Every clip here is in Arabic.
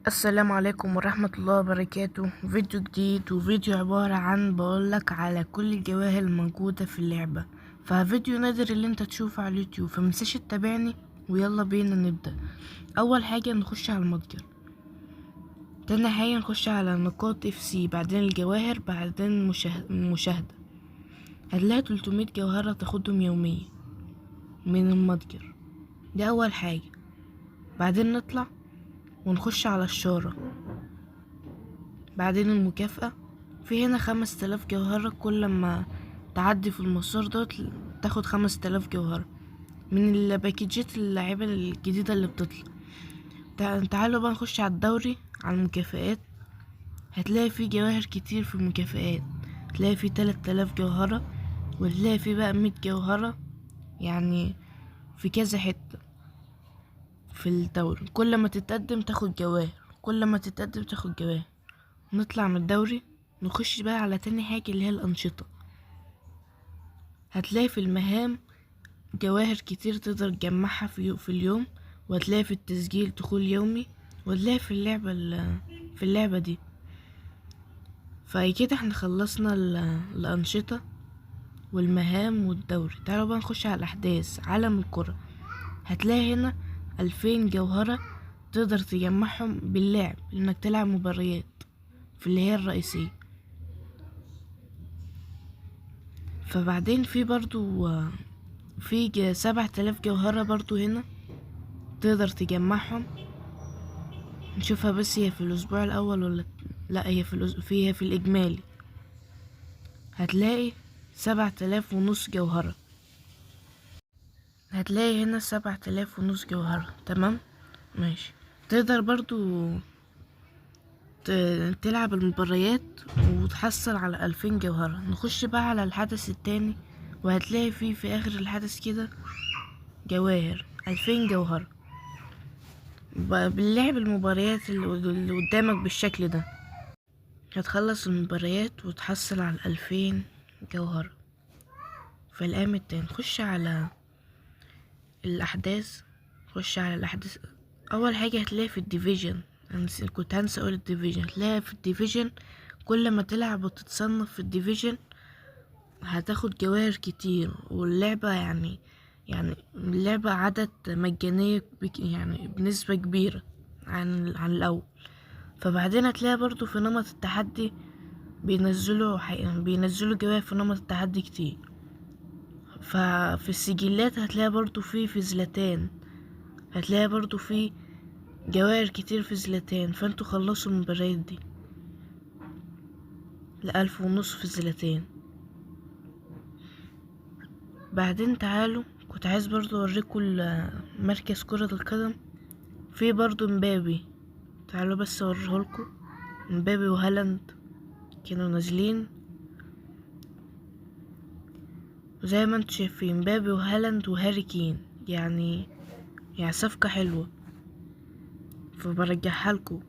السلام عليكم ورحمة الله وبركاته. فيديو جديد وفيديو عبارة عن بقولك على كل الجواهر الموجودة في اللعبة، ففيديو نادر اللي انت تشوفه على اليوتيوب، فمنساش تتابعني ويلا بينا نبدأ. اول حاجة نخش على المتجر، تاني حاجة نخش على نقاط FC، بعدين الجواهر، بعدين المشاهدة. هتلاقي 300 جوهرة تاخدهم يوميا من المتجر، دي اول حاجة. بعدين نطلع ونخش على الشارة، بعدين المكافأة. في هنا 5000 جوهرة، كل ما تعدي في المسار دوت تاخد 5000 جوهرة من الباكيجات اللعيبة الجديدة اللي بتطلع. تعالوا بقى نخش على الدوري، على المكافآت. هتلاقي فيه جواهر كتير في المكافآت، هتلاقي فيه 3000 جوهرة، وهتلاقي فيه بقى 100 جوهرة، يعني في كذا حتة في الدوري. كل ما تتقدم تاخد جواهر، كل ما تتقدم تاخد جواهر. نطلع من الدوري، نخش بقى على تاني حاجة اللي هي الأنشطة. هتلاقي في المهام جواهر كتير تقدر تجمعها في اليوم، وهتلاقي في التسجيل دخول يومي، وهتلاقي في اللعبة دي. فكده احنا خلصنا الأنشطة والمهام والدوري. تعالوا بقى نخش على الأحداث. عالم الكرة، هتلاقي هنا 2000 جوهرة تقدر تجمعهم باللعب، انك تلعب مباريات في اللي هي الرئيسية. فبعدين في برضو في 7000 جوهرة برضو هنا تقدر تجمعهم. نشوفها بس هي في الأسبوع الأول ولا لا، هي في الإجمالي. هتلاقي 7500 جوهرة، هتلاقي هنا 7500 جوهرة. تمام ماشي. تقدر برضو تلعب المباريات وتحصل على 2000 جوهرة. نخش بقى على الحدث التاني، وهتلاقي فيه في آخر الحدث كده جواهر 2000 جوهرة باللعب المباريات اللي قدامك بالشكل ده. هتخلص المباريات وتحصل على 2000 جوهرة. في الأيام التاني نخش على الأحداث. أول حاجة هتلاقي في الديفيجن، كنت هنسى أقول الديفيجن. هتلاقي في الديفيجن كل ما تلعب وتتصنف في الديفيجن هتاخد جواهر كتير. واللعبة يعني اللعبة عدد مجانية يعني بنسبة كبيرة عن الأول. فبعدين هتلاقي برضو في نمط التحدي بينزلوا جواهر في نمط التحدي كتير. ففي السجلات هتلاقي برضو في زلاتان، هتلاقي برضو في جواهر كتير في زلاتان. فانتوا خلصوا المباريات دي ل1500 في زلاتان. بعدين تعالوا، كنت عايز برضو اوريكم مركز كرة القدم. في برضو مبابي، تعالوا بس اوريهولكم. مبابي وهالاند كانوا نازلين، وزي ما انتوا شايفين مبابي وهالاند وهاري كين، يعني صفقة حلوة، فبرجعها لكم.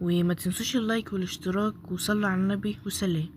وما تنسوش اللايك والاشتراك، وصلوا على النبي، وسلام.